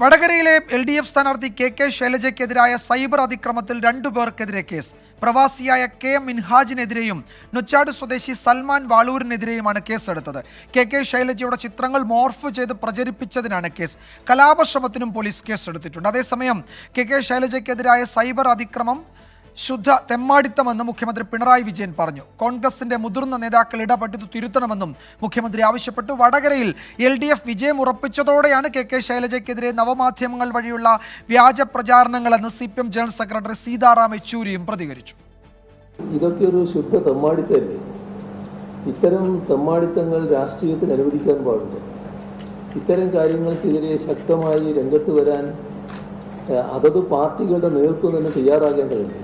വടകരയിലെ LDF സ്ഥാനാർത്ഥി KK ശൈലജയ്ക്കെതിരായ cyber അതിക്രമത്തിൽ 2 പേർക്കെതിരെ കേസ്. പ്രവാസിയായ KM മിൻഹാജിനെതിരെയും നൊച്ചാട് സ്വദേശി സൽമാൻ വാളൂരിനെതിരെയുമാണ് കേസെടുത്തത്. KK ശൈലജയുടെ ചിത്രങ്ങൾ മോർഫ് ചെയ്ത് പ്രചരിപ്പിച്ചതിനാണ് കേസ്. കലാപശ്രമത്തിനും പോലീസ് കേസെടുത്തിട്ടുണ്ട്. അതേസമയം KK ശൈലജയ്ക്കെതിരായ സൈബർ അതിക്രമം ശുദ്ധ തെമ്മാടിത്തമെന്ന് മുഖ്യമന്ത്രി പിണറായി വിജയൻ പറഞ്ഞു. കോൺഗ്രസിന്റെ മുതിർന്ന നേതാക്കൾ ഇടപെട്ടത് തിരുത്തണമെന്നും മുഖ്യമന്ത്രി ആവശ്യപ്പെട്ടു. വടകരയിൽ LDF വിജയം ഉറപ്പിച്ചതോടെയാണ് KK ശൈലജയ്ക്കെതിരെ നവമാധ്യമങ്ങൾ വഴിയുള്ള വ്യാജ പ്രചാരണങ്ങളെന്ന് CPM ജനറൽ സെക്രട്ടറി സീതാറാം യെച്ചൂരിയും പ്രതികരിച്ചു. ഇതൊക്കെ ഒരു ശുദ്ധ തെമ്മാടിത്തല്ലേ? ഇത്തരം തെമ്മാടിത്തങ്ങൾ രാഷ്ട്രീയത്തിൽ അനുവദിക്കാൻ പാടില്ല. ഇത്തരം കാര്യങ്ങൾക്കെതിരെ ശക്തമായി രംഗത്ത് വരാൻ അതത് പാർട്ടികളുടെ നേതൃത്വം തന്നെ തയ്യാറാകേണ്ടതുണ്ട്.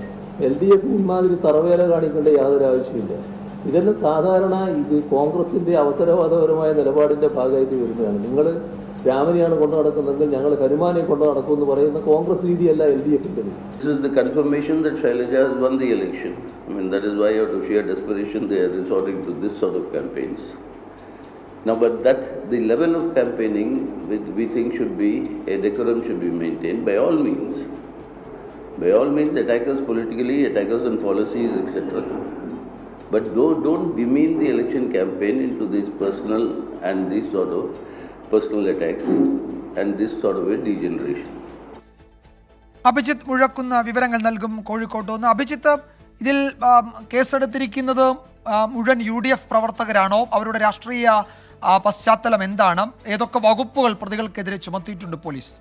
LDF ഇമാതിരി തറവേല കാണിക്കേണ്ട യാതൊരു ആവശ്യമില്ല. ഇതെല്ലാം സാധാരണ ഇത് കോൺഗ്രസിന്റെ അവസരവാദപരമായ നിലപാടിന്റെ ഭാഗമായിട്ട് വരുന്നതാണ്. നിങ്ങൾ രാമനെയാണ് കൊണ്ടു നടക്കുന്നതെങ്കിൽ ഞങ്ങൾ ഹനുമാനെ കൊണ്ടു നടക്കുമെന്ന് പറയുന്ന കോൺഗ്രസ് രീതിയല്ല LDF-ന്റെ. This is the confirmation that Shailaja has won the election. I mean, that is why out of sheer desperation they are resorting to this sort of campaigns. Now, but that the level of campaigning which we think should be a decorum should be maintained by all means. By all means, attack us politically, attack us on policies, etc. But don't demean the election campaign into this personal and this sort of personal attacks and this sort of a degeneration. Abhijith മുഴക്കുന്ന വിവരങ്ങൾ നൽകും കോഴിക്കോട്ട് നിന്ന്. അഭിജിത്ത്, ഇതിൽ കേസെടുത്തിരിക്കുന്നത് മുഴുവൻ UDF പ്രവർത്തകരാണോ? അവരുടെ രാഷ്ട്രീയ പശ്ചാത്തലം എന്താണ്? ഏതൊക്കെ വകുപ്പുകൾ പ്രതികൾക്കെതിരെ ചുമത്തിയിട്ടുണ്ട് പോലീസ്?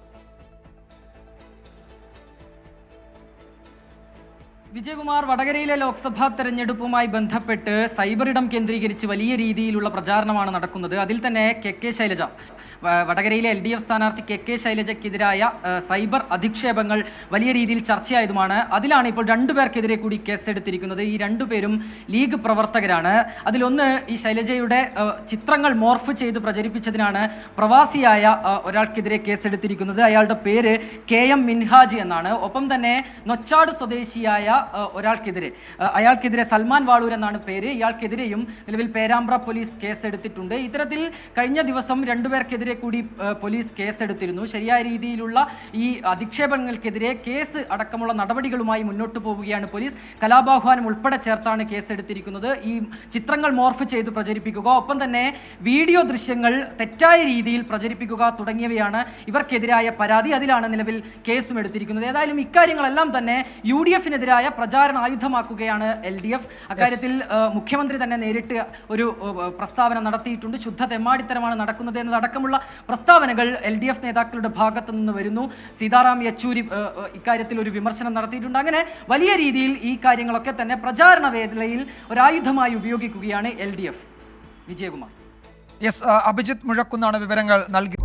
വിജയകുമാർ, വടകരയിലെ ലോക്സഭാ തെരഞ്ഞെടുപ്പുമായി ബന്ധപ്പെട്ട് സൈബറിടം കേന്ദ്രീകരിച്ച് വലിയ രീതിയിലുള്ള പ്രചാരണമാണ് നടക്കുന്നത്. അതിൽ തന്നെ KK ശൈലജ, വടകരയിലെ LDF സ്ഥാനാർത്ഥി KK ശൈലജയ്ക്കെതിരായ സൈബർ അധിക്ഷേപങ്ങൾ വലിയ രീതിയിൽ ചർച്ചയായതുമാണ്. അതിലാണ് ഇപ്പോൾ 2 പേർക്കെതിരെ കൂടി കേസെടുത്തിരിക്കുന്നത്. ഈ 2 പേരും ലീഗ് പ്രവർത്തകരാണ്. അതിലൊന്ന് ഈ ശൈലജയുടെ ചിത്രങ്ങൾ മോർഫ് ചെയ്ത് പ്രചരിപ്പിച്ചതിനാണ് പ്രവാസിയായ ഒരാൾക്കെതിരെ കേസെടുത്തിരിക്കുന്നത്. അയാളുടെ പേര് KM മിൻഹാജി എന്നാണ്. ഒപ്പം തന്നെ നൊച്ചാട് സ്വദേശിയായ അയാൾക്കെതിരെ സൽമാൻ വാളൂർ എന്നാണ് പേര്. ഇയാൾക്കെതിരെയും നിലവിൽ പേരാമ്പ്ര പോലീസ് കേസെടുത്തിട്ടുണ്ട്. ഇത്തരത്തിൽ കഴിഞ്ഞ ദിവസം 2 പേർക്കെതിരെ കൂടി പോലീസ് കേസെടുത്തിരുന്നു. ശരിയായ രീതിയിലുള്ള ഈ അധിക്ഷേപങ്ങൾക്കെതിരെ കേസ് അടക്കമുള്ള നടപടികളുമായി മുന്നോട്ട് പോവുകയാണ് പോലീസ്. കലാപാഹ്വാനം ഉൾപ്പെടെ ചേർത്താണ് കേസെടുത്തിരിക്കുന്നത്. ഈ ചിത്രങ്ങൾ മോർഫ് ചെയ്ത് പ്രചരിപ്പിക്കുക, ഒപ്പം തന്നെ വീഡിയോ ദൃശ്യങ്ങൾ തെറ്റായ രീതിയിൽ പ്രചരിപ്പിക്കുക തുടങ്ങിയവയാണ് ഇവർക്കെതിരായ പരാതി. അതിലാണ് നിലവിൽ കേസും എടുത്തിരിക്കുന്നത്. ഏതായാലും ഇക്കാര്യങ്ങളെല്ലാം തന്നെ UDF-നെതിരായ പ്രചാരണ ആയുധമാക്കുകയാണ് LDF. അക്കാര്യത്തിൽ മുഖ്യമന്ത്രി തന്നെ നേരിട്ട് ഒരു പ്രസ്താവന നടത്തിയിട്ടുണ്ട്. ശുദ്ധ തെമ്മാടിത്തരമാണ് നടക്കുന്നത് എന്നതടക്കമുള്ള പ്രസ്താവനകൾ LDF നേതാക്കളുടെ ഭാഗത്തു നിന്ന് വരുന്നു. സീതാറാം യെച്ചൂരി ഇക്കാര്യത്തിൽ ഒരു വിമർശനം നടത്തിയിട്ടുണ്ട്. അങ്ങനെ വലിയ രീതിയിൽ ഈ കാര്യങ്ങളൊക്കെ തന്നെ പ്രചാരണ വേദിയിൽ ഒരായുധമായി ഉപയോഗിക്കുകയാണ് LDF. വിജയകുമാർ. അഭിജിത്ത് മുഴക്കുന്നാണ് വിവരങ്ങൾ നൽകി.